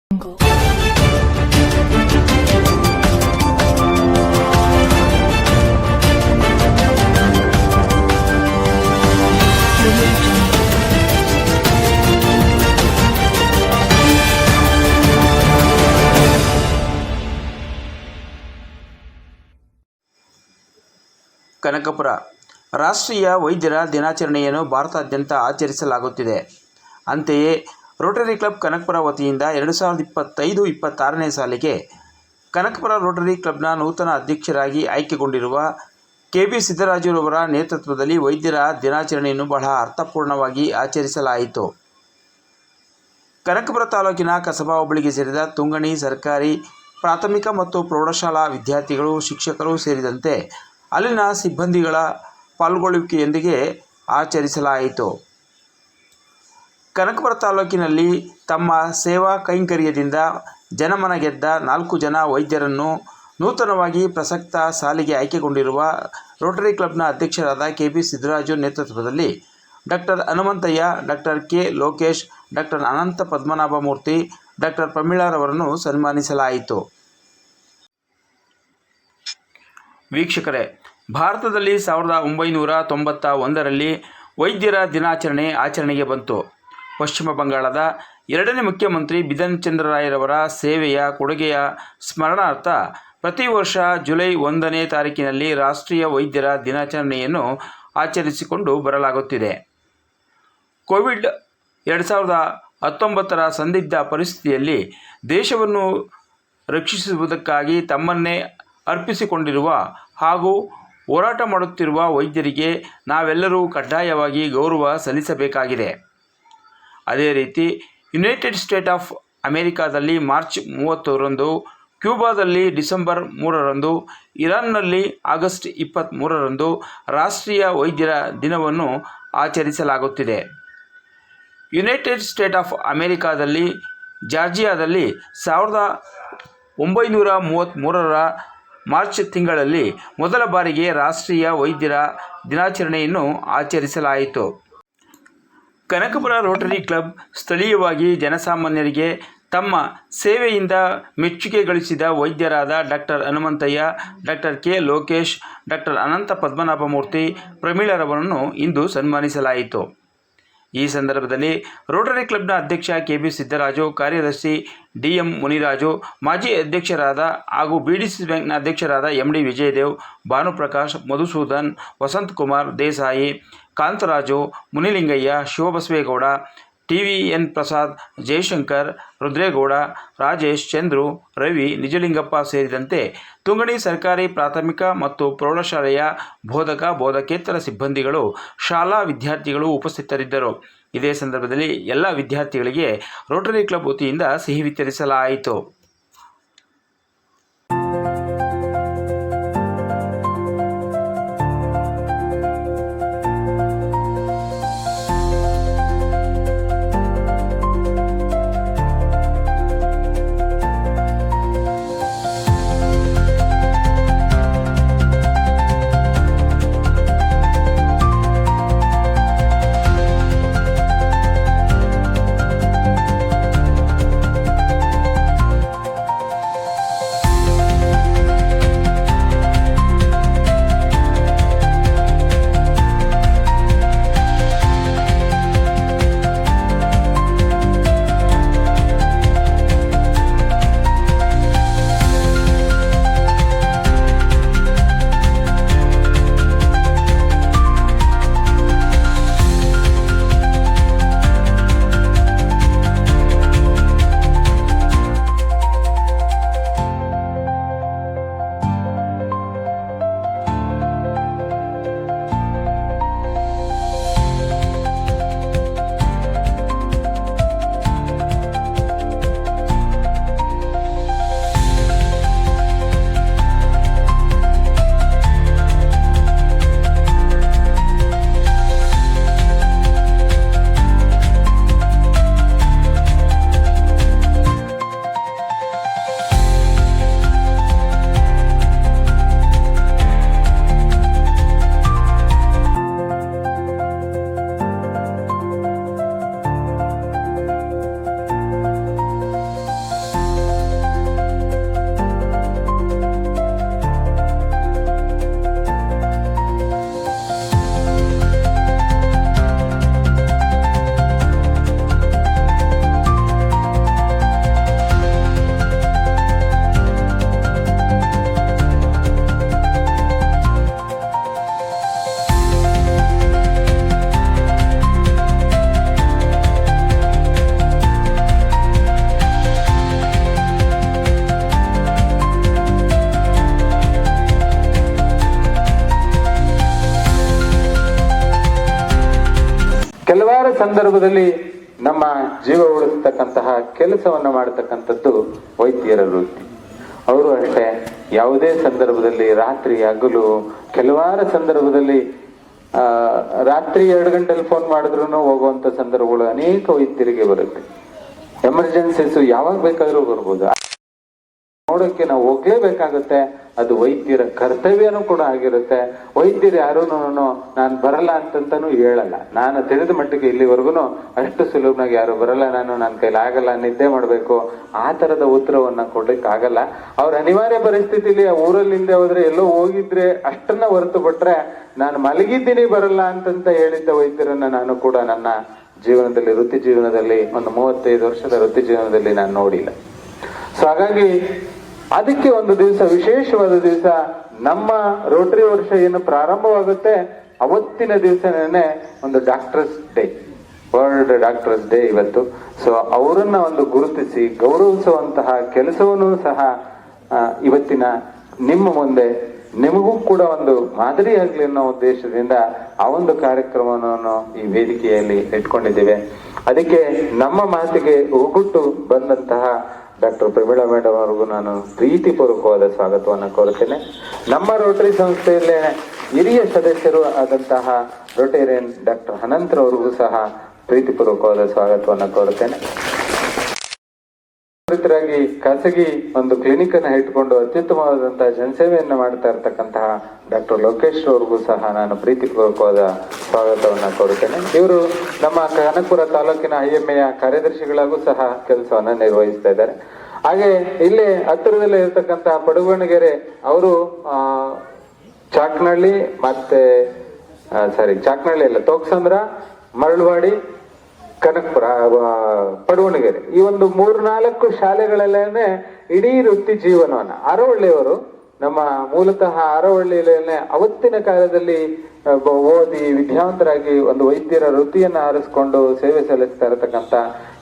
ಕನಕಪುರ ರಾಷ್ಟ್ರೀಯ ವೈದ್ಯರ ದಿನಾಚರಣೆಯನ್ನು ಭಾರತಾದ್ಯಂತ ಆಚರಿಸಲಾಗುತ್ತಿದೆ. ಅಂತೆಯೇ ರೋಟರಿ ಕ್ಲಬ್ ಕನಕಪುರ ವತಿಯಿಂದ 2025-26ನೇ ಸಾಲಿಗೆ ಕನಕಪುರ ರೋಟರಿ ಕ್ಲಬ್ನ ನೂತನ ಅಧ್ಯಕ್ಷರಾಗಿ ಆಯ್ಕೆಗೊಂಡಿರುವ ಕೆ.ಬಿ. ಸಿದ್ದರಾಜುರವರ ನೇತೃತ್ವದಲ್ಲಿ ವೈದ್ಯರ ದಿನಾಚರಣೆಯನ್ನು ಬಹಳ ಅರ್ಥಪೂರ್ಣವಾಗಿ ಆಚರಿಸಲಾಯಿತು. ಕನಕಪುರ ತಾಲೂಕಿನ ಕಸಬಾ ಹೋಬಳಿಗೆ ಸೇರಿದ ತುಂಗಣಿ ಸರ್ಕಾರಿ ಪ್ರಾಥಮಿಕ ಮತ್ತು ಪ್ರೌಢಶಾಲಾ ವಿದ್ಯಾರ್ಥಿಗಳು, ಶಿಕ್ಷಕರು ಸೇರಿದಂತೆ ಅಲ್ಲಿನ ಸಿಬ್ಬಂದಿಗಳ ಪಾಲ್ಗೊಳ್ಳುವಿಕೆಯೊಂದಿಗೆ ಆಚರಿಸಲಾಯಿತು. ಕನಕಪುರ ತಾಲೂಕಿನಲ್ಲಿ ತಮ್ಮ ಸೇವಾ ಕೈಂಕರ್ಯದಿಂದ ಜನಮನ ಗೆದ್ದ 4 ಜನ ವೈದ್ಯರನ್ನು ನೂತನವಾಗಿ ಪ್ರಸಕ್ತ ಸಾಲಿಗೆ ಆಯ್ಕೆಗೊಂಡಿರುವ ರೋಟರಿ ಕ್ಲಬ್ನ ಅಧ್ಯಕ್ಷರಾದ ಕೆ.ಬಿ. ಸಿದ್ದರಾಜು ನೇತೃತ್ವದಲ್ಲಿ doctor Hanumanthaiah, doctor K. Lokesh, doctor Anantha Padmanabhamurthy, doctor ಪ್ರಮೀಳಾರವರನ್ನು ಸನ್ಮಾನಿಸಲಾಯಿತು. ವೀಕ್ಷಕರೇ, ಭಾರತದಲ್ಲಿ 1991ರಲ್ಲಿ ವೈದ್ಯರ ದಿನಾಚರಣೆ ಆಚರಣೆಗೆ ಬಂತು. ಪಶ್ಚಿಮ ಬಂಗಾಳದ 2ನೇ ಮುಖ್ಯಮಂತ್ರಿ ಬಿಧನ್ ಚಂದ್ರರಾಯರವರ ಸೇವೆಯ ಕೊಡುಗೆಯ ಸ್ಮರಣಾರ್ಥ ಪ್ರತಿ ವರ್ಷ ಜುಲೈ 1ನೇ ತಾರೀಕಿನಲ್ಲಿ ರಾಷ್ಟ್ರೀಯ ವೈದ್ಯರ ದಿನಾಚರಣೆಯನ್ನು ಆಚರಿಸಿಕೊಂಡು ಬರಲಾಗುತ್ತಿದೆ. ಕೋವಿಡ್ 2019ರ ಸಂದಿಗ್ಧ ಪರಿಸ್ಥಿತಿಯಲ್ಲಿ ದೇಶವನ್ನು ರಕ್ಷಿಸುವುದಕ್ಕಾಗಿ ತಮ್ಮನ್ನೇ ಅರ್ಪಿಸಿಕೊಂಡಿರುವ ಹಾಗೂ ಹೋರಾಟ ಮಾಡುತ್ತಿರುವ ವೈದ್ಯರಿಗೆ ನಾವೆಲ್ಲರೂ ಕಡ್ಡಾಯವಾಗಿ ಗೌರವ ಸಲ್ಲಿಸಬೇಕಾಗಿದೆ. ಅದೇ ರೀತಿ ಯುನೈಟೆಡ್ ಸ್ಟೇಟ್ಸ್ ಆಫ್ ಅಮೆರಿಕಾದಲ್ಲಿ ಮಾರ್ಚ್ 30ರಂದು, ಕ್ಯೂಬಾದಲ್ಲಿ ಡಿಸೆಂಬರ್ 3ರಂದು, ಇರಾನ್ನಲ್ಲಿ ಆಗಸ್ಟ್ 23ರಂದು ರಾಷ್ಟ್ರೀಯ ವೈದ್ಯರ ದಿನವನ್ನು ಆಚರಿಸಲಾಗುತ್ತಿದೆ. ಯುನೈಟೆಡ್ ಸ್ಟೇಟ್ಸ್ ಆಫ್ ಅಮೆರಿಕಾದಲ್ಲಿ ಜಾರ್ಜಿಯಾದಲ್ಲಿ 1933ರ ಮಾರ್ಚ್ ತಿಂಗಳಲ್ಲಿ ಮೊದಲ ಬಾರಿಗೆ ರಾಷ್ಟ್ರೀಯ ವೈದ್ಯರ ದಿನಾಚರಣೆಯನ್ನು ಆಚರಿಸಲಾಯಿತು. ಕನಕಪುರ ರೋಟರಿ ಕ್ಲಬ್ ಸ್ಥಳೀಯವಾಗಿ ಜನಸಾಮಾನ್ಯರಿಗೆ ತಮ್ಮ ಸೇವೆಯಿಂದ ಮೆಚ್ಚುಗೆ ಗಳಿಸಿದ ವೈದ್ಯರಾದ doctor Hanumanthaiah, doctor K. Lokesh, doctor Anantha Padmanabhamurthy, ಪ್ರಮೀಳಾರವರನ್ನು ಇಂದು ಸನ್ಮಾನಿಸಲಾಯಿತು. ಈ ಸಂದರ್ಭದಲ್ಲಿ ರೋಟರಿ ಕ್ಲಬ್ನ ಅಧ್ಯಕ್ಷ ಕೆ.ಬಿ. ಸಿದ್ದರಾಜು, ಕಾರ್ಯದರ್ಶಿ ಡಿ.ಎಂ. ಮುನಿರಾಜು, ಮಾಜಿ ಅಧ್ಯಕ್ಷರಾದ ಹಾಗೂ BDC ಬ್ಯಾಂಕ್ನ ಅಧ್ಯಕ್ಷರಾದ ಎಂ.ಡಿ. ವಿಜಯದೇವ್, ಭಾನುಪ್ರಕಾಶ್, ಮಧುಸೂದನ್, ವಸಂತಕುಮಾರ್ ದೇಸಾಯಿ, ಕಾಂತರಾಜು, ಮುನಿಲಿಂಗಯ್ಯ, ಶಿವಬಸವೇಗೌಡ, ಟಿ.ವಿ.ಎನ್. ಪ್ರಸಾದ್, ಜಯಶಂಕರ್, ರುದ್ರೇಗೌಡ, ರಾಜೇಶ್, ಚಂದ್ರು, ರವಿ, ನಿಜಲಿಂಗಪ್ಪ ಸೇರಿದಂತೆ ತುಂಗಣಿ ಸರ್ಕಾರಿ ಪ್ರಾಥಮಿಕ ಮತ್ತು ಪ್ರೌಢಶಾಲೆಯ ಬೋಧಕ ಬೋಧಕೇತರ ಸಿಬ್ಬಂದಿಗಳು, ಶಾಲಾ ವಿದ್ಯಾರ್ಥಿಗಳು ಉಪಸ್ಥಿತರಿದ್ದರು. ಇದೇ ಸಂದರ್ಭದಲ್ಲಿ ಎಲ್ಲ ವಿದ್ಯಾರ್ಥಿಗಳಿಗೆ ರೋಟರಿ ಕ್ಲಬ್ ವತಿಯಿಂದ ಸಿಹಿ ವಿತರಿಸಲಾಯಿತು. ಸಂದರ್ಭದಲ್ಲಿ ನಮ್ಮ ಜೀವ ಉಳಿಸ್ತಕ್ಕಂತಹ ಕೆಲಸವನ್ನ ಮಾಡತಕ್ಕಂಥದ್ದು ವೈದ್ಯರ ವೃತ್ತಿ. ಅವರು ಅಷ್ಟೇ ಯಾವುದೇ ಸಂದರ್ಭದಲ್ಲಿ ರಾತ್ರಿ ಹಗಲು, ಕೆಲವಾರು ಸಂದರ್ಭದಲ್ಲಿ ರಾತ್ರಿ 2 ಗಂಟೆಲಿ ಫೋನ್ ಮಾಡಿದ್ರು ಹೋಗುವಂತ ಸಂದರ್ಭಗಳು ಅನೇಕ ವೈದ್ಯರಿಗೆ ಬರುತ್ತೆ. ಎಮರ್ಜೆನ್ಸೀಸ್ ಯಾವಾಗ ಬೇಕಾದ್ರೂ ಬರ್ಬೋದು. ನೋಡೋಕೆ ನಾವು ಹೋಗ್ಲೇಬೇಕಾಗುತ್ತೆ. ಅದು ವೈದ್ಯರ ಕರ್ತವ್ಯನೂ ಕೂಡ ಆಗಿರುತ್ತೆ. ವೈದ್ಯರು ಯಾರೂ ನಾನು ಬರಲ್ಲ ಅಂತಂತಾನು ಹೇಳಲ್ಲ. ನಾನು ತಿಳಿದ ಮಟ್ಟಿಗೆ ಇಲ್ಲಿವರೆಗೂ ಅಷ್ಟು ಸುಲಭನಾಗಿ ಯಾರು ಬರಲ್ಲ, ನನ್ನ ಕೈಲಿ ಆಗಲ್ಲ, ನಿದ್ದೆ ಮಾಡ್ಬೇಕು, ಆ ತರದ ಉತ್ತರವನ್ನ ಕೊಡ್ಲಿಕ್ಕೆ ಆಗಲ್ಲ. ಅವ್ರ ಅನಿವಾರ್ಯ ಪರಿಸ್ಥಿತಿಲಿ ಊರಲ್ಲಿ ಹಿಂದೆ ಹೋದ್ರೆ ಎಲ್ಲೋ ಹೋಗಿದ್ರೆ ಅಷ್ಟನ್ನ ಹೊರತು ಬಿಟ್ರೆ ನಾನು ಮಲಗಿದ್ದೀನಿ ಬರಲ್ಲ ಅಂತಂತ ಹೇಳಿದ್ದ ವೈದ್ಯರನ್ನ ನಾನು ಕೂಡ ನನ್ನ ಜೀವನದಲ್ಲಿ, ವೃತ್ತಿ ಜೀವನದಲ್ಲಿ, ಒಂದು 35 ವರ್ಷದ ವೃತ್ತಿ ಜೀವನದಲ್ಲಿ ನಾನು ನೋಡಿಲ್ಲ. ಸೊ ಹಾಗಾಗಿ ಅದಕ್ಕೆ ಒಂದು ದಿವಸ, ವಿಶೇಷವಾದ ದಿವಸ, ನಮ್ಮ ರೋಟರಿ ವರ್ಷ ಏನು ಪ್ರಾರಂಭವಾಗುತ್ತೆ ಅವತ್ತಿನ ದಿವಸನೇ ಒಂದು doctors day, world doctors day ಇವತ್ತು. ಸೊ ಅವರನ್ನ ಒಂದು ಗುರುತಿಸಿ ಗೌರವಿಸುವಂತಹ ಕೆಲಸವನ್ನು ಸಹ ಇವತ್ತಿನ ನಿಮ್ಮ ಮುಂದೆ ನಿಮಗೂ ಕೂಡ ಒಂದು ಮಾದರಿಯಾಗ್ಲಿ ಅನ್ನೋ ಉದ್ದೇಶದಿಂದ ಆ ಒಂದು ಕಾರ್ಯಕ್ರಮವನ್ನು ಈ ವೇದಿಕೆಯಲ್ಲಿ ಇಟ್ಕೊಂಡಿದ್ದೇವೆ. ಅದಕ್ಕೆ ನಮ್ಮ ಮಾತಿಗೆ ಒಗ್ಗಟ್ಟು ಬಂದಂತಹ ಡಾಕ್ಟರ್ ಪ್ರಮೀಳಾ ಮೇಡಮ್ ಅವ್ರಿಗೂ ನಾನು ಪ್ರೀತಿಪೂರ್ವಕವಾದ ಸ್ವಾಗತವನ್ನು ಕೋರುತ್ತೇನೆ. ನಮ್ಮ ರೋಟರಿ ಸಂಸ್ಥೆಯಲ್ಲೇ ಹಿರಿಯ ಸದಸ್ಯರು ಆದಂತಹ ರೋಟೇರಿಯನ್ ಡಾಕ್ಟರ್ ಅನಂತರವ್ರಿಗೂ ಸಹ ಪ್ರೀತಿಪೂರ್ವಕವಾದ ಸ್ವಾಗತವನ್ನು ಕೋರುತ್ತೇನೆ. ಖಾಸಗಿ ಒಂದು ಕ್ಲಿನಿಕ್ ಅನ್ನ ಇಟ್ಕೊಂಡು ಅತ್ಯುತ್ತಮವಾದಂತಹ ಜನಸೇವೆಯನ್ನ ಮಾಡ್ತಾ ಇರ್ತಕ್ಕಂತಹ ಡಾಕ್ಟರ್ ಲೋಕೇಶ್ ಅವ್ರಿಗೂ ಸಹ ನಾನು ಪ್ರೀತಿಪೂರ್ವಕವಾದ ಸ್ವಾಗತವನ್ನ ಕೋರುತ್ತೇನೆ. ಇವರು ನಮ್ಮ ಕನಕಪುರ ತಾಲೂಕಿನ IMA ಕಾರ್ಯದರ್ಶಿಗಳಾಗೂ ಸಹ ಕೆಲಸವನ್ನ ನಿರ್ವಹಿಸ್ತಾ ಇದ್ದಾರೆ. ಹಾಗೆ ಇಲ್ಲೇ ಹತ್ತಿರದಲ್ಲೇ ಇರ್ತಕ್ಕಂತಹ ಪಡುವಣಗೆರೆ ಅವರು ಚಾಕ್ನಹಳ್ಳಿ ಮತ್ತೆ ಚಾಕ್ನಹಳ್ಳಿ ಅಲ್ಲ, ತೋಕ್ಸಂದ್ರ, ಮರಳವಾಡಿ, ಕನಕಪುರ, ಪಡುವಣಗೆರೆ, ಈ ಒಂದು 3-4 ಶಾಲೆಗಳಲ್ಲೇನೆ ಇಡೀ ವೃತ್ತಿ ಜೀವನವನ್ನ, ಅರವಳ್ಳಿಯವರು ನಮ್ಮ ಮೂಲತಃ ಅರವಳ್ಳಿಯಲ್ಲೇನೆ ಅವತ್ತಿನ ಕಾಲದಲ್ಲಿ ಓದಿ ವಿದ್ಯಾವಂತರಾಗಿ ಒಂದು ವೈದ್ಯರ ವೃತ್ತಿಯನ್ನ ಆರಿಸ್ಕೊಂಡು ಸೇವೆ ಸಲ್ಲಿಸ್ತಾ ಇರತಕ್ಕಂತ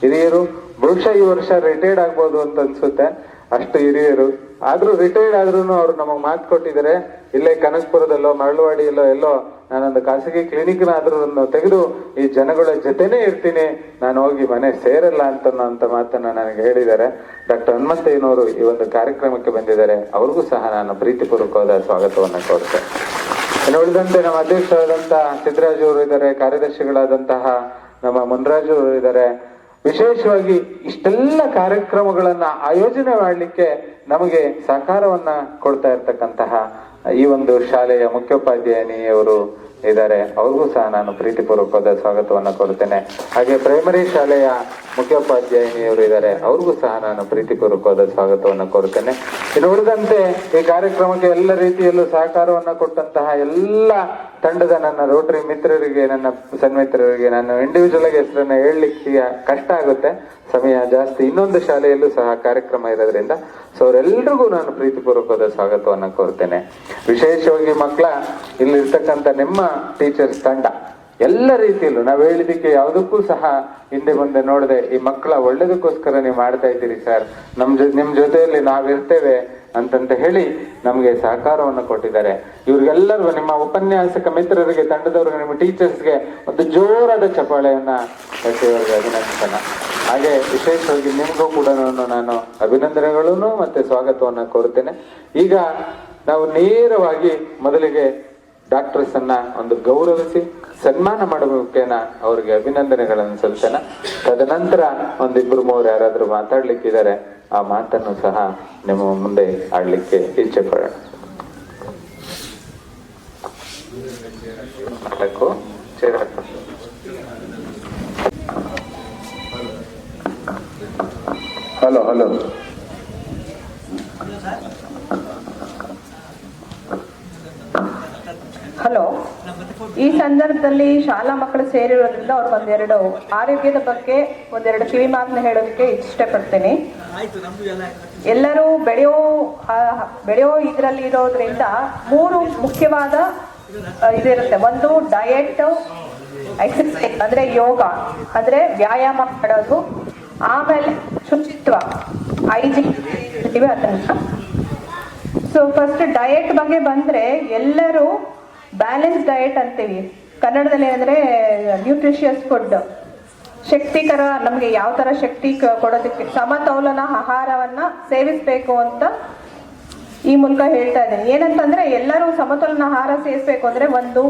ಹಿರಿಯರು. ಬಹುಶಃ ಈ ವರ್ಷ ರಿಟೈರ್ಡ್ ಆಗ್ಬೋದು ಅಂತ ಅನ್ಸುತ್ತೆ, ಅಷ್ಟು ಹಿರಿಯರು. ಆದ್ರೂ ರಿಟೈರ್ಡ್ ಆದ್ರೂ ಅವ್ರು ನಮಗ್ ಮಾತು ಕೊಟ್ಟಿದ್ದಾರೆ, ಇಲ್ಲೇ ಕನಕಪುರದಲ್ಲೋ ಮರಳವಾಡಿಯಲ್ಲೋ ಎಲ್ಲೋ ನಾನೊಂದು ಖಾಸಗಿ ಕ್ಲಿನಿಕ್ನಾದ್ರೂ ತೆಗೆದು ಈ ಜನಗಳ ಜೊತೆನೇ ಇರ್ತೀನಿ, ನಾನು ಹೋಗಿ ಮನೆ ಸೇರಲ್ಲ ಅಂತ ಮಾತನ್ನ ನನಗೆ ಹೇಳಿದ್ದಾರೆ. ಡಾಕ್ಟರ್ ಹನುಮಂತಯ್ಯನವರು ಈ ಒಂದು ಕಾರ್ಯಕ್ರಮಕ್ಕೆ ಬಂದಿದ್ದಾರೆ, ಅವ್ರಿಗೂ ಸಹ ನಾನು ಪ್ರೀತಿಪೂರ್ವಕವಾದ ಸ್ವಾಗತವನ್ನ ಕೋರ್ತೇನೆ. ಇನ್ನು ಉಳಿದಂತೆ ನಮ್ಮ ಅಧ್ಯಕ್ಷರಾದಂತಹ ಸಿದ್ದರಾಜ್ ಅವರು ಇದ್ದಾರೆ, ಕಾರ್ಯದರ್ಶಿಗಳಾದಂತಹ ನಮ್ಮ ಮುನ್ರಾಜ್ ಅವರು ಇದ್ದಾರೆ. ವಿಶೇಷವಾಗಿ ಇಷ್ಟೆಲ್ಲ ಕಾರ್ಯಕ್ರಮಗಳನ್ನ ಆಯೋಜನೆ ಮಾಡಲಿಕ್ಕೆ ನಮಗೆ ಸಹಕಾರವನ್ನ ಕೊಡ್ತಾ ಇರ್ತಕ್ಕಂತಹ ಈ ಒಂದು ಶಾಲೆಯ ಮುಖ್ಯೋಪಾಧ್ಯಾಯಿನಿಯವರು ಇದ್ದಾರೆ, ಅವ್ರಿಗೂ ಸಹ ನಾನು ಪ್ರೀತಿಪೂರ್ವಕವಾದ ಸ್ವಾಗತವನ್ನ ಕೊಡ್ತೇನೆ. ಹಾಗೆ ಪ್ರೈಮರಿ ಶಾಲೆಯ ಮುಖ್ಯೋಪಾಧ್ಯಾಯಿನಿಯವರು ಇದ್ದಾರೆ, ಅವ್ರಿಗೂ ಸಹ ನಾನು ಪ್ರೀತಿಪೂರ್ವಕವಾದ ಸ್ವಾಗತವನ್ನ ಕೋರುತ್ತೇನೆ. ಇನ್ನು ಉಳಿದಂತೆ ಈ ಕಾರ್ಯಕ್ರಮಕ್ಕೆ ಎಲ್ಲ ರೀತಿಯಲ್ಲೂ ಸಹಕಾರವನ್ನ ಕೊಟ್ಟಂತಹ ಎಲ್ಲ ತಂಡದ ನನ್ನ ರೋಟರಿ ಮಿತ್ರರಿಗೆ, ನನ್ನ ಸನ್ಮಿತ್ರರಿಗೆ, ನಾನು ಇಂಡಿವಿಜುವಲ್ ಆಗಿ ಹೆಸರನ್ನ ಹೇಳಲಿಕ್ಕೆ ಕಷ್ಟ ಆಗುತ್ತೆ, ಸಮಯ ಜಾಸ್ತಿ. ಇನ್ನೊಂದು ಶಾಲೆಯಲ್ಲೂ ಸಹ ಕಾರ್ಯಕ್ರಮ ಇರೋದ್ರಿಂದ ಸೊ ಅವರೆಲ್ಲರಿಗೂ ನಾನು ಪ್ರೀತಿಪೂರ್ವಕವಾದ ಸ್ವಾಗತವನ್ನ ಕೋರ್ತೇನೆ. ವಿಶೇಷವಾಗಿ ಮಕ್ಕಳ ಇಲ್ಲಿರ್ತಕ್ಕಂಥ ನಿಮ್ಮ ಟೀಚರ್ಸ್ ತಂಡ ಎಲ್ಲ ರೀತಿಯಲ್ಲೂ ನಾವು ಹೇಳಿದಕ್ಕೆ ಯಾವುದಕ್ಕೂ ಸಹ ಹಿಂದೆ ಮುಂದೆ ನೋಡದೆ ಈ ಮಕ್ಕಳ ಒಳ್ಳೇದಕ್ಕೋಸ್ಕರ ನೀವು ಮಾಡ್ತಾ ಇದ್ದೀರಿ ಸರ್, ನಿಮ್ ಜೊತೆಯಲ್ಲಿ ನಾವಿರ್ತೇವೆ ಅಂತಂತ ಹೇಳಿ ನಮ್ಗೆ ಸಹಕಾರವನ್ನು ಕೊಟ್ಟಿದ್ದಾರೆ. ಇವ್ರಿಗೆಲ್ಲರಿಗೂ, ನಿಮ್ಮ ಉಪನ್ಯಾಸಕ ಮಿತ್ರರಿಗೆ, ತಂಡದವ್ರಿಗೆ, ನಿಮ್ಮ ಟೀಚರ್ಸ್ಗೆ ಒಂದು ಜೋರಾದ ಚಪ್ಪಾಳೆಯನ್ನ ಅವರಿಗೆ ಅಭಿನಂದಿಸೋಣ. ಹಾಗೆ ವಿಶೇಷವಾಗಿ ನಿಮಗೂ ಕೂಡ ನಾನು ಅಭಿನಂದನೆಗಳನ್ನು ಮತ್ತೆ ಸ್ವಾಗತವನ್ನ ಕೋರುತ್ತೇನೆ. ಈಗ ನಾವು ನೇರವಾಗಿ ಮೊದಲಿಗೆ ಡಾಕ್ಟರ್ಸ್ ಅನ್ನ ಒಂದು ಗೌರವಿಸಿ ಸನ್ಮಾನ ಮಾಡಬೇಕೇನ ಅವರಿಗೆ ಅಭಿನಂದನೆಗಳನ್ನು ಸಲ್ಲಿಸೋಣ. ತದನಂತರ 1-2-3 ಯಾರಾದ್ರೂ ಮಾತಾಡ್ಲಿಕ್ಕಿದ್ದಾರೆ, ಆ ಮಾತನ್ನು ಸಹ ನಿಮ್ಮ ಮುಂದೆ ಆಡ್ಲಿಕ್ಕೆ ಇಚ್ಛೆ ಪಡೋಣ. Hello hello hello. ಈ ಸಂದರ್ಭದಲ್ಲಿ ಶಾಲಾ ಮಕ್ಕಳು ಸೇರಿರೋದ್ರಿಂದ ಅವ್ರಿಗೊಂದೆರಡು ಆರೋಗ್ಯದ ಬಗ್ಗೆ ಒಂದೆರಡು ಕಿವಿ ಮಾತನ್ನ ಹೇಳೋದಕ್ಕೆ ಇಷ್ಟಪಡ್ತೀನಿ. ಎಲ್ಲರೂ ಬೆಳೆಯೋ ಇದರಲ್ಲಿ ಇರೋದ್ರಿಂದ 3 ಮುಖ್ಯವಾದ ಇದಿರುತ್ತೆ. ಒಂದು ಡಯಟ್, ಎಕ್ಸರ್ಸೈಸ್ ಅಂದ್ರೆ ಯೋಗ ಅಂದ್ರೆ ವ್ಯಾಯಾಮ ಮಾಡೋದು, ಆಮೇಲೆ ಶುಚಿತ್ವ, ಹೈಜೀನ್ ಅದನ್ನ. ಸೊ ಫಸ್ಟ್ ಡಯಟ್ ಬಗ್ಗೆ ಬಂದ್ರೆ ಎಲ್ಲರೂ ಬ್ಯಾಲೆನ್ಸ್ ಡಯಟ್ ಅಂತೀವಿ, ಕನ್ನಡದಲ್ಲಿ ಏನಂದ್ರೆ ನ್ಯೂಟ್ರಿಷಿಯಸ್ ಫುಡ್. ಶಕ್ತಿಕರ ನಮಗೆ ಯಾವ ಥರ ಶಕ್ತಿ ಕೊಡೋದಕ್ಕೆ ಸಮತೋಲನ ಆಹಾರವನ್ನ ಸೇವಿಸಬೇಕು ಅಂತ ಈ ಮೂಲಕ ಹೇಳ್ತಾ ಇದ್ದೀನಿ. ಏನಂತಂದ್ರೆ ಎಲ್ಲರೂ ಸಮತೋಲನ ಆಹಾರ ಸೇವಿಸಬೇಕು ಅಂದ್ರೆ ಒಂದು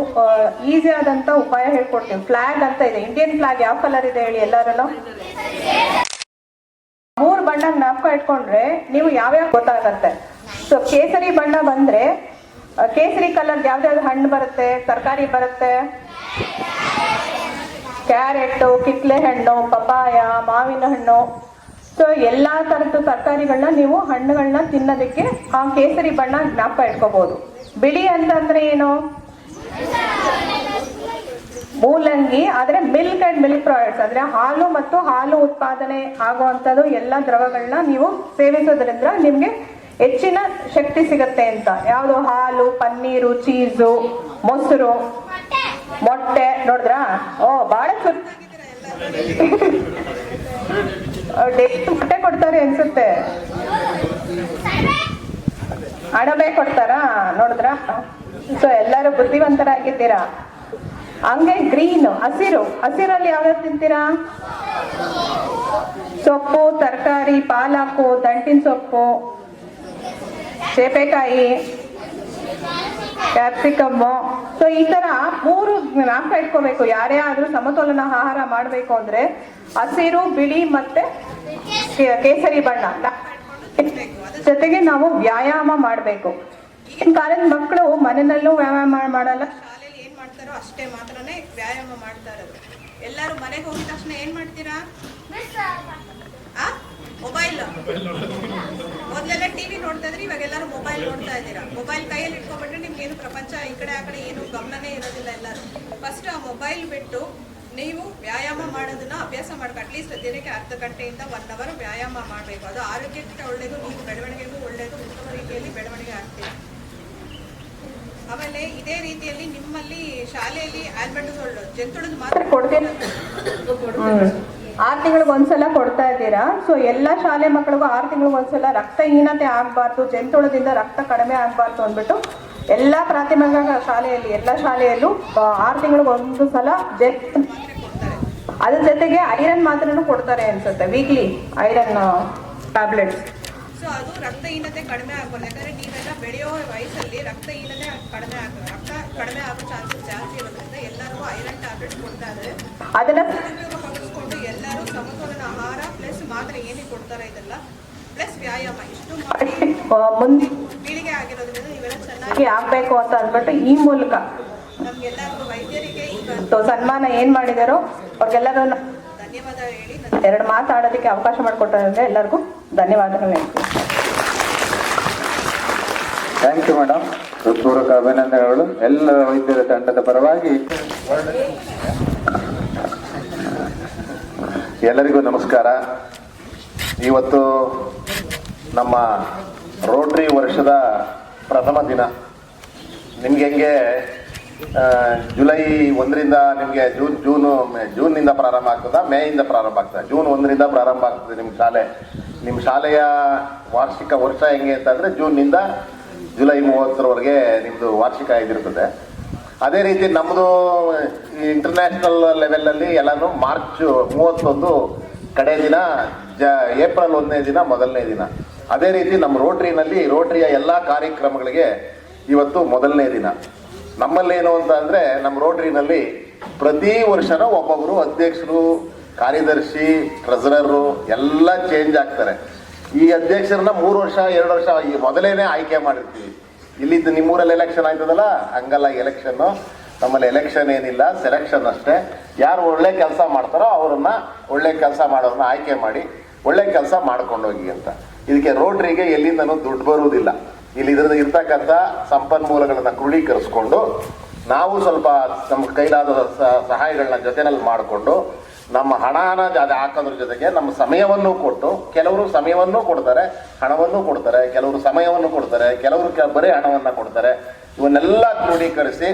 ಈಸಿ ಆದಂತ ಉಪಾಯ ಹೇಳ್ಕೊಡ್ತೀವಿ. ಫ್ಲಾಗ್ ಅಂತ ಇದೆ, ಇಂಡಿಯನ್ ಫ್ಲಾಗ್ ಯಾವ ಕಲರ್ ಇದೆ ಹೇಳಿ ಎಲ್ಲರೂ? 3 ಬಣ್ಣ ಜ್ಞಾಪಕ ಇಟ್ಕೊಂಡ್ರೆ ನೀವು ಯಾವ್ಯಾವ ಗೊತ್ತಾಗತ್ತೆ. ಸೊ ಕೇಸರಿ ಬಣ್ಣ ಬಂದ್ರೆ ಕೇಸರಿ ಕಲರ್ ಯಾವ್ದಾವ್ದು ಹಣ್ಣು ಬರುತ್ತೆ, ತರಕಾರಿ ಬರುತ್ತೆ? ಕ್ಯಾರೆಟ್, ಕಿತ್ಲೆ ಹಣ್ಣು, ಪಪಾಯ, ಮಾವಿನ ಹಣ್ಣು. ಸೊ ಎಲ್ಲಾ ತರದ್ದು ತರಕಾರಿಗಳನ್ನ ನೀವು ಹಣ್ಣುಗಳನ್ನ ತಿನ್ನೋದಕ್ಕೆ ಆ ಕೇಸರಿ ಬಣ್ಣ ಜ್ಞಾಪಕ ಇಟ್ಕೋಬಹುದು. ಬಿಳಿ ಅಂತಂದ್ರೆ ಏನು? ಮೂಲಂಗಿ. ಆದ್ರೆ ಮಿಲ್ಕ್ ಅಂಡ್ ಮಿಲ್ಕ್ ಪ್ರಾಡಕ್ಟ್ಸ್ ಅಂದ್ರೆ ಹಾಲು ಮತ್ತು ಹಾಲು ಉತ್ಪಾದನೆ ಆಗುವಂಥದ್ದು ಎಲ್ಲ ದ್ರವಗಳನ್ನ ನೀವು ಸೇವಿಸೋದ್ರಿಂದ ನಿಮ್ಗೆ ಹೆಚ್ಚಿನ ಶಕ್ತಿ ಸಿಗತ್ತೆ ಅಂತ. ಯಾವುದು? ಹಾಲು, ಪನ್ನೀರು, ಚೀಸು, ಮೊಸರು, ಮೊಟ್ಟೆ. ನೋಡಿದ್ರಾ? ಓ ಬಹಳ ಡೈಲಿ ಮೊಟ್ಟೆ ಕೊಡ್ತಾರೆ ಅನ್ಸುತ್ತೆ. ಅಣಬೆ ಕೊಡ್ತಾರಾ? ನೋಡಿದ್ರಾ? ಸೊ ಎಲ್ಲರೂ ಬುದ್ಧಿವಂತರಾಗಿದ್ದೀರಾ. ಹಂಗೆ ಗ್ರೀನ್, ಹಸಿರಲ್ಲಿ ಯಾವ್ಯಾವ್ದು ತಿಂತೀರಾ? ಸೊಪ್ಪು, ತರಕಾರಿ, ಪಾಲಕು, ದಂಟಿನ ಸೊಪ್ಪು, ಸೇಪೆಕಾಯಿ, ಕ್ಯಾಪ್ಸಿಕಮ್ಮು. ಸೊ ಈ ತರ 3 ಜ್ಞಾಪಕ ಇಟ್ಕೋಬೇಕು. ಯಾರೇ ಆದ್ರೂ ಸಮತೋಲನ ಆಹಾರ ಮಾಡಬೇಕು ಅಂದ್ರೆ ಹಸಿರು, ಬಿಳಿ ಮತ್ತೆ ಕೇಸರಿ ಬಣ್ಣ ಜೊತೆಗೆ ನಾವು ವ್ಯಾಯಾಮ ಮಾಡಬೇಕು. ಈಗಿನ ಕಾಲದ ಮಕ್ಕಳು ಮನೆಯಲ್ಲೂ ವ್ಯಾಯಾಮ ಮಾಡಲ್ಲ, ಶಾಲೆಯಲ್ಲಿ ಏನ್ ಮಾಡ್ತಾರೋ ಅಷ್ಟೇ ಮಾತ್ರನೇ ವ್ಯಾಯಾಮ ಮಾಡ್ತಾ ಇರೋದು. ಎಲ್ಲರೂ ಮನೆಗೆ ಹೋಗಿದ ತಕ್ಷಣ ಏನ್ ಮಾಡ್ತೀರಾ? ಮೊಬೈಲ್. ಮೊದಲೆಲ್ಲ ಟಿವಿ ನೋಡ್ತಾ ಇದ್ರಿ, ಇವಾಗ ಎಲ್ಲರೂ ಮೊಬೈಲ್ ನೋಡ್ತಾ ಇದ್ದೀರಾ. ಮೊಬೈಲ್ ಕೈಯಲ್ಲಿ ಇಟ್ಕೊಂಡ್ಬಿಟ್ರೆ ನಿಮ್ಗೆ ಏನು ಪ್ರಪಂಚ ಈ ಕಡೆ ಆ ಕಡೆ ಏನು ಗಮನನೇ ಇರೋದಿಲ್ಲ. ಎಲ್ಲರೂ ಫಸ್ಟ್ ಆ ಮೊಬೈಲ್ ಬಿಟ್ಟು ನೀವು ವ್ಯಾಯಾಮ ಮಾಡೋದನ್ನ ಅಭ್ಯಾಸ ಮಾಡ್ಕೊ. ಅಟ್ಲೀಸ್ಟ್ ದಿನಕ್ಕೆ ಅರ್ಧ ಗಂಟೆಯಿಂದ 1 ಅವರ್ ವ್ಯಾಯಾಮ ಮಾಡಬೇಕು. ಅದು ಆರೋಗ್ಯಕ್ಕೆ ಒಳ್ಳೆಯದು, ನೀವು ಬೆಳವಣಿಗೆಗೂ ಒಳ್ಳೆಯದು, ಉತ್ತಮ ರೀತಿಯಲ್ಲಿ ಬೆಳವಣಿಗೆ ಆಗ್ತೀವಿ. ಆಮೇಲೆ ಇದೇ ರೀತಿಯಲ್ಲಿ ನಿಮ್ಮಲ್ಲಿ ಶಾಲೆಯಲ್ಲಿ ಆಲ್ಬಂಡೋಸೋಲ್ ಜಂತುಳದ ಮಾತ್ರ ಕೊಡ್ತೀರ. 6 ತಿಂಗಳಿಗೆ ಒಂದ್ಸಲ ಕೊಡ್ತಾ ಇದ್ದೀರಾ. ಸೊ ಎಲ್ಲ ಶಾಲೆ ಮಕ್ಕಳಿಗೂ 6 ತಿಂಗಳಿಗೆ ಒಂದ್ಸಲ ರಕ್ತಹೀನತೆ ಆಗಬಾರ್ದು, ಜಂತುಳದಿಂದ ರಕ್ತ ಕಡಿಮೆ ಆಗಬಾರ್ದು ಅಂದ್ಬಿಟ್ಟು ಎಲ್ಲ ಪ್ರಾಥಮಿಕ ಶಾಲೆಯಲ್ಲಿ ಎಲ್ಲ ಶಾಲೆಯಲ್ಲೂ 6 ತಿಂಗಳಿಗೆ ಒಂದು ಸಲ ಕೊಡ್ತಾರೆ. ಅದ್ರ ಜೊತೆಗೆ ಐರನ್ ಮಾತ್ರನೂ ಕೊಡ್ತಾರೆ ಅನ್ಸುತ್ತೆ, ವೀಕ್ಲಿ ಐರನ್ ಟ್ಯಾಬ್ಲೆಟ್ಸ್. ಸೊ ಅದು ರಕ್ತಹೀನತೆ ಕಡಿಮೆ ಆಗ್ಬಾರ್ದು. ಯಾಕಂದ್ರೆ ನೀವೆಲ್ಲ ಬೆಳೆಯೋ ವಯಸ್ಸಲ್ಲಿ ರಕ್ತಹೀನತೆ ರಕ್ತ ಕಡಿಮೆ ಆಗೋ ಚಾನ್ಸಸ್ ಜಾಸ್ತಿ ಇರೋದ್ರಿಂದ ಎಲ್ಲರಿಗೂ ಐರನ್ ಟ್ಯಾಬ್ಲೆಟ್ಸ್ ಕೊಡ್ತಾ ಇದ್ದಾರೆ. ಅದನ್ನ ಪಡಿಸ್ಕೊಂಡು ಎಲ್ಲರೂ ಸಮತೋಲನ ಆಹಾರ ಪ್ಲಸ್ ಮಾತ್ರೆ ಏನಿಗೆ ಕೊಡ್ತಾರೆ ಇದೆಲ್ಲ ಪ್ಲಸ್ ವ್ಯಾಯಾಮ ಇಷ್ಟು ಮಾಡಿ ಮುಂದೆ ಪೀಳಿಗೆ ಆಗಿರೋದ್ರಿಂದ ಇವೆಲ್ಲ ಚೆನ್ನಾಗಿ ಆಗ್ಬೇಕು ಅಂತ ಅಂದ್ಬಿಟ್ಟು ಈ ಮೂಲಕ ನಮ್ಗೆಲ್ಲರಿಗೂ ವೈದ್ಯರಿಗೆ ಈಗ ಸನ್ಮಾನ ಏನ್ ಮಾಡಿದಾರೋ ಅವ್ರಿಗೆಲ್ಲರೂ ಧನ್ಯವಾದ ಹೇಳಿ 2 ಮಾತಾಡೋದಕ್ಕೆ ಅವಕಾಶ ಮಾಡಿಕೊಟ್ಟರೆ ಎಲ್ಲರಿಗೂ ಧನ್ಯವಾದಗಳು ಹೇಳ್ತೀನಿ. Thank you madam. ಹೃತ್ಪೂರ್ವಕ ಅಭಿನಂದನೆಗಳು ಎಲ್ಲ ವೈದ್ಯರ ತಂಡದ ಪರವಾಗಿ. ಎಲ್ಲರಿಗೂ ನಮಸ್ಕಾರ. ಇವತ್ತು ನಮ್ಮ ರೋಟರಿ ವರ್ಷದ ಪ್ರಥಮ ದಿನ. ನಿಮ್ಗೆ ಹೆಂಗೆ ಜುಲೈ 1ರಿಂದ ನಿಮಗೆ ಜೂನ್ನಿಂದ ಪ್ರಾರಂಭ ಆಗ್ತದ, ಮೇಯಿಂದ ಪ್ರಾರಂಭ ಆಗ್ತದೆ. ಜೂನ್ 1ರಿಂದ ಪ್ರಾರಂಭ ಆಗ್ತದೆ ನಿಮ್ಮ ಶಾಲೆ. ನಿಮ್ಮ ಶಾಲೆಯ ವಾರ್ಷಿಕ ವರ್ಷ ಹೆಂಗೆ ಅಂತಂದರೆ ಜೂನ್ನಿಂದ ಜುಲೈ 30ರವರೆಗೆ ನಿಮ್ಮದು ವಾರ್ಷಿಕ ಇದಿರ್ತದೆ. ಅದೇ ರೀತಿ ನಮ್ಮದು ಇಂಟರ್ನ್ಯಾಷನಲ್ ಲೆವೆಲಲ್ಲಿ ಎಲ್ಲನೂ ಮಾರ್ಚ್ 31 ಕಡೆ ದಿನ, ಏಪ್ರಿಲ್ 1ನೇ ದಿನ ಮೊದಲನೇ ದಿನ. ಅದೇ ರೀತಿ ನಮ್ಮ ರೋಟರಿಯ ಎಲ್ಲ ಕಾರ್ಯಕ್ರಮಗಳಿಗೆ ಇವತ್ತು ಮೊದಲನೇ ದಿನ. ನಮ್ಮಲ್ಲೇನು ಅಂತ ಅಂದರೆ ನಮ್ಮ ರೋಟರಿನಲ್ಲಿ ಪ್ರತಿ ವರ್ಷನೂ ಒಬ್ಬೊಬ್ಬರು ಅಧ್ಯಕ್ಷರು, ಕಾರ್ಯದರ್ಶಿ, ಟ್ರೆಸರರು ಎಲ್ಲ ಚೇಂಜ್ ಆಗ್ತಾರೆ. ಈ ಅಧ್ಯಕ್ಷರನ್ನ 3 ವರ್ಷ 2 ವರ್ಷ ಈ ಮೊದಲೇನೆ ಆಯ್ಕೆ ಮಾಡಿರ್ತೀವಿ. ಇಲ್ಲಿದ್ದು ನಿಮ್ಮೂರಲ್ಲಿ ಎಲೆಕ್ಷನ್ ಆಯ್ತದಲ್ಲ, ಹಂಗಲ್ಲ ಎಲೆಕ್ಷನ್ನು. ನಮ್ಮಲ್ಲಿ ಎಲೆಕ್ಷನ್ ಏನಿಲ್ಲ, ಸೆಲೆಕ್ಷನ್ ಅಷ್ಟೇ. ಯಾರು ಒಳ್ಳೆ ಕೆಲಸ ಮಾಡ್ತಾರೋ ಅವ್ರನ್ನ, ಒಳ್ಳೆ ಕೆಲಸ ಮಾಡೋರನ್ನ ಆಯ್ಕೆ ಮಾಡಿ ಒಳ್ಳೆ ಕೆಲಸ ಮಾಡ್ಕೊಂಡೋಗಿ ಅಂತ. ಇದಕ್ಕೆ ರೋಟರಿಗೆ ಎಲ್ಲಿಂದನೂ ದುಡ್ಡು ಬರುವುದಿಲ್ಲ. ಇಲ್ಲಿ ಇರ್ತಕ್ಕಂಥ ಸಂಪನ್ಮೂಲಗಳನ್ನು ಕ್ರೋಢೀಕರಿಸ್ಕೊಂಡು ನಾವು ಸ್ವಲ್ಪ ನಮ್ಮ ಕೈಲಾದ ಸಹಾಯಗಳನ್ನ ಜೊತೆನಲ್ಲಿ ಮಾಡಿಕೊಂಡು ನಮ್ಮ ಹಣನ ಹಾಕೋದ್ರ ಜೊತೆಗೆ ನಮ್ಮ ಸಮಯವನ್ನು ಕೊಟ್ಟು, ಕೆಲವರು ಸಮಯವನ್ನು ಕೊಡ್ತಾರೆ, ಹಣವನ್ನು ಕೊಡ್ತಾರೆ, ಕೆಲವರು ಸಮಯವನ್ನು ಕೊಡ್ತಾರೆ, ಕೆಲವರು ಬರೀ ಹಣವನ್ನು ಕೊಡ್ತಾರೆ. ಇವನ್ನೆಲ್ಲ ಕ್ರೋಢೀಕರಿಸಿ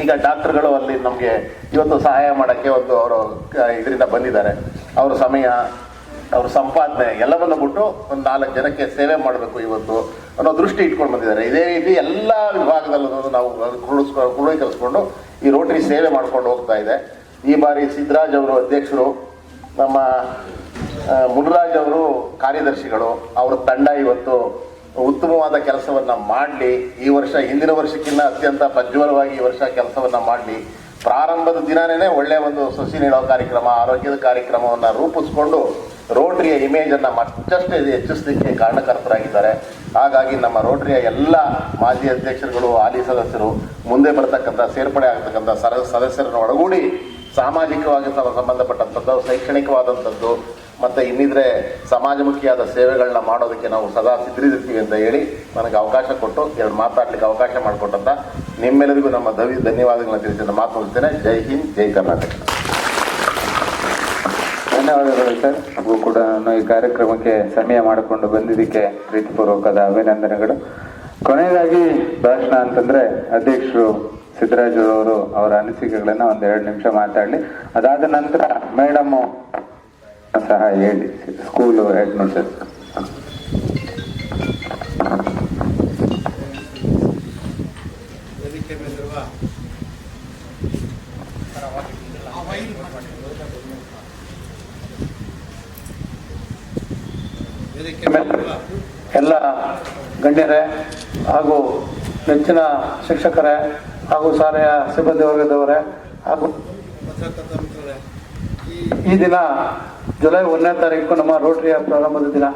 ಈಗ ಡಾಕ್ಟರ್ಗಳು ಅಲ್ಲಿ ನಮಗೆ ಇವತ್ತು ಸಹಾಯ ಮಾಡೋಕ್ಕೆ ಅವರು ಇದರಿಂದ ಬಂದಿದ್ದಾರೆ. ಅವ್ರ ಸಮಯ, ಅವ್ರ ಸಂಪಾದನೆ ಎಲ್ಲವನ್ನು ಬಿಟ್ಟು ಒಂದು 4 ಜನಕ್ಕೆ ಸೇವೆ ಮಾಡಬೇಕು ಇವತ್ತು ಅನ್ನೋ ದೃಷ್ಟಿ ಇಟ್ಕೊಂಡು ಬಂದಿದ್ದಾರೆ. ಇದೇ ರೀತಿ ಎಲ್ಲ ವಿಭಾಗದಲ್ಲೂ ನಾವು ಕ್ರೋಢೀಕರಿಸ್ಕೊಂಡು ಈ ರೋಟರಿ ಸೇವೆ ಮಾಡ್ಕೊಂಡು ಹೋಗ್ತಾ ಇದೆ. ಈ ಬಾರಿ ಸಿದ್ದರಾಜ್ ಅವರು ಅಧ್ಯಕ್ಷರು, ನಮ್ಮ ಮುನ್ರಾಜ್ ಅವರು ಕಾರ್ಯದರ್ಶಿಗಳು, ಅವರ ತಂಡ ಇವತ್ತು ಉತ್ತಮವಾದ ಕೆಲಸವನ್ನ ಮಾಡಲಿ, ಈ ವರ್ಷ ಹಿಂದಿನ ವರ್ಷಕ್ಕಿಂತ ಅತ್ಯಂತ ಪ್ರಜ್ವಲವಾಗಿ ಈ ವರ್ಷ ಕೆಲಸವನ್ನ ಮಾಡಲಿ. ಪ್ರಾರಂಭದ ದಿನನೇ ಒಳ್ಳೆಯ ಒಂದು ಸಸಿ ನೀಡೋ ಕಾರ್ಯಕ್ರಮ, ಆರೋಗ್ಯದ ಕಾರ್ಯಕ್ರಮವನ್ನು ರೂಪಿಸ್ಕೊಂಡು ರೋಟರಿಯ ಇಮೇಜನ್ನು ಮತ್ತಷ್ಟು ಹೆಚ್ಚಿಸಲಿಕ್ಕೆ ಕಾರಣಕರ್ತರಾಗಿದ್ದಾರೆ. ಹಾಗಾಗಿ ನಮ್ಮ ರೋಟರಿಯ ಎಲ್ಲ ಮಾಜಿ ಅಧ್ಯಕ್ಷರುಗಳು, ಹಾಲಿ ಸದಸ್ಯರು, ಮುಂದೆ ಬರ್ತಕ್ಕಂಥ ಸೇರ್ಪಡೆ ಆಗ್ತಕ್ಕಂಥ ಸದಸ್ಯರನ್ನು ಒಳಗೂಡಿ ಸಾಮಾಜಿಕವಾಗಿ ಸಂಬಂಧಪಟ್ಟಂಥದ್ದು, ಶೈಕ್ಷಣಿಕವಾದಂಥದ್ದು ಮತ್ತು ಇನ್ನಿದ್ರೆ ಸಮಾಜಮುಖಿಯಾದ ಸೇವೆಗಳನ್ನ ಮಾಡೋದಕ್ಕೆ ನಾವು ಸದಾ ಸಿದ್ಧರಿರ್ತೀವಿ ಅಂತ ಹೇಳಿ ನನಗೆ ಅವಕಾಶ ಕೊಟ್ಟು ಎರಡು ಮಾತಾಡಲಿಕ್ಕೆ ಅವಕಾಶ ಮಾಡಿಕೊಟ್ಟಂತ ನಿಮ್ಮೆಲ್ಲರಿಗೂ ನಮ್ಮ ಧನ್ಯವಾದಗಳನ್ನ ತಿಳಿಸಿ ಮಾತು ಮುಗಿಸ್ತೇನೆ. ಜೈ ಹಿಂದ್, ಜೈ ಕರ್ನಾಟಕ. ಧನ್ಯವಾದಗಳು ಸರ್. ಹಾಗೂ ಕೂಡ ಈ ಕಾರ್ಯಕ್ರಮಕ್ಕೆ ಸಮಯ ಮಾಡಿಕೊಂಡು ಬಂದಿದ್ದಕ್ಕೆ ಪ್ರೀತಿಪೂರ್ವಕದ ಅಭಿನಂದನೆಗಳು. ಕೊನೆಯದಾಗಿ ಭಾಷಣ ಅಂತಂದ್ರೆ ಅಧ್ಯಕ್ಷರು ಸಿದ್ದರಾಜು ಅವರು ಅವರ ಅನಿಸಿಕೆಗಳನ್ನ ಒಂದ್ 2 ನಿಮಿಷ ಮಾತಾಡಲಿ. ಅದಾದ ನಂತರ ಮೇಡಮ್ ಸಹ ಹೇಳಿ, ಸ್ಕೂಲ್ ಹೆಡ್ ಮಿಸ್ಟರ್ಸ್. ಎಲ್ಲ ಗಣ್ಯರೇ ಹಾಗೂ ನೆಚ್ಚಿನ ಶಿಕ್ಷಕರೇ ಹಾಗೂ ಶಾಲೆಯ ಸಿಬ್ಬಂದಿ ವರ್ಗದವರೇ ಹಾಗೂ ಈ ದಿನ ಜುಲೈ 1ನೇ ತಾರೀಕು ನಮ್ಮ ರೋಟರಿಯ ಪ್ರಾರಂಭದ ದಿನ.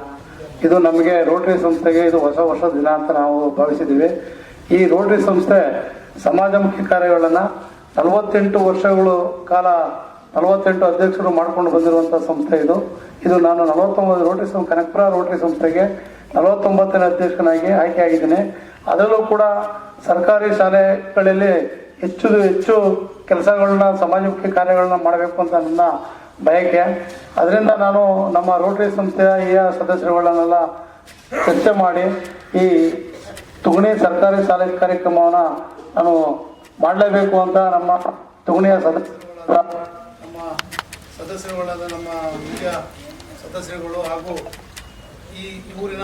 ಇದು ನಮಗೆ ರೋಟರಿ ಸಂಸ್ಥೆಗೆ ಇದು ಹೊಸ ವರ್ಷದ ದಿನ ಅಂತ ನಾವು ಭಾವಿಸಿದ್ದೀವಿ. ಈ ರೋಟರಿ ಸಂಸ್ಥೆ ಸಮಾಜಮುಖಿ ಕಾರ್ಯಗಳನ್ನು 48 ವರ್ಷಗಳ ಕಾಲ 48 ಅಧ್ಯಕ್ಷರು ಮಾಡ್ಕೊಂಡು ಬಂದಿರುವಂಥ ಸಂಸ್ಥೆ ಇದು ನಾನು 49 ರೋಟರಿ ಕನಕಪುರ ರೋಟರಿ ಸಂಸ್ಥೆಗೆ 49ನೇ ಅಧ್ಯಕ್ಷನಾಗಿ ಆಯ್ಕೆಯಾಗಿದ್ದೀನಿ. ಅದರಲ್ಲೂ ಕೂಡ ಸರ್ಕಾರಿ ಶಾಲೆಗಳಲ್ಲಿ ಹೆಚ್ಚು ಕೆಲಸಗಳನ್ನ, ಸಮಾಜಮುಖಿ ಕಾರ್ಯಗಳನ್ನ ಮಾಡಬೇಕು ಅಂತ ನನ್ನ ಬಯಕೆ. ಅದರಿಂದ ನಾನು ನಮ್ಮ ರೋಟರಿ ಸಂಸ್ಥೆಯ ಸದಸ್ಯರುಗಳನ್ನೆಲ್ಲ ಚರ್ಚೆ ಮಾಡಿ ಈ ತುಗುಣಿ ಸರ್ಕಾರಿ ಶಾಲೆ ಕಾರ್ಯಕ್ರಮವನ್ನು ನಾನು ಮಾಡಲೇಬೇಕು ಅಂತ ನಮ್ಮ ತುಗುಣಿಯ ಸದಸ್ಯರುಗಳಾದ ನಮ್ಮ ಮುಖ್ಯ ಸದಸ್ಯರುಗಳು ಹಾಗೂ ಈ ಊರಿನ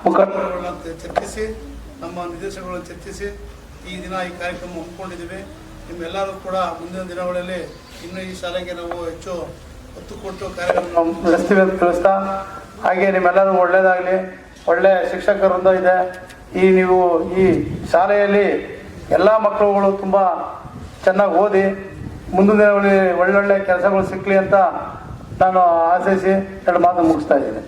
ಮುಖಂಡರುಗಳನ್ನ ಚರ್ಚಿಸಿ, ನಮ್ಮ ನಿರ್ದೇಶಕಗಳನ್ನು ಚರ್ಚಿಸಿ ಈ ದಿನ ಈ ಕಾರ್ಯಕ್ರಮ ಹಮ್ಮಿಕೊಂಡಿದ್ದೀವಿ. ನಿಮ್ಮೆಲ್ಲರೂ ಕೂಡ ಮುಂದಿನ ದಿನಗಳಲ್ಲಿ ಇನ್ನು ಈ ಶಾಲೆಗೆ ನಾವು ಹೆಚ್ಚು ಒತ್ತು ಕೊಟ್ಟು ಕಾರ್ಯಕ್ರಮ ನಡೆಸ್ತೀವಿ ಅಂತ ತಿಳಿಸ್ತಾ, ಹಾಗೆ ನಿಮ್ಮೆಲ್ಲರೂ ಒಳ್ಳೆಯದಾಗಲಿ. ಒಳ್ಳೆಯ ಶಿಕ್ಷಕರಿಂದ ಇದೆ. ನೀವು ಈ ಶಾಲೆಯಲ್ಲಿ ಎಲ್ಲ ಮಕ್ಕಳುಗಳು ತುಂಬ ಚೆನ್ನಾಗಿ ಓದಿ ಮುಂದಿನ ದಿನಗಳಲ್ಲಿ ಒಳ್ಳೊಳ್ಳೆ ಕೆಲಸಗಳು ಸಿಕ್ಕಲಿ ಅಂತ ನಾನು ಆಶಿಸಿ 2 ಮಾತು ಮುಗಿಸ್ತಾ ಇದ್ದೀನಿ.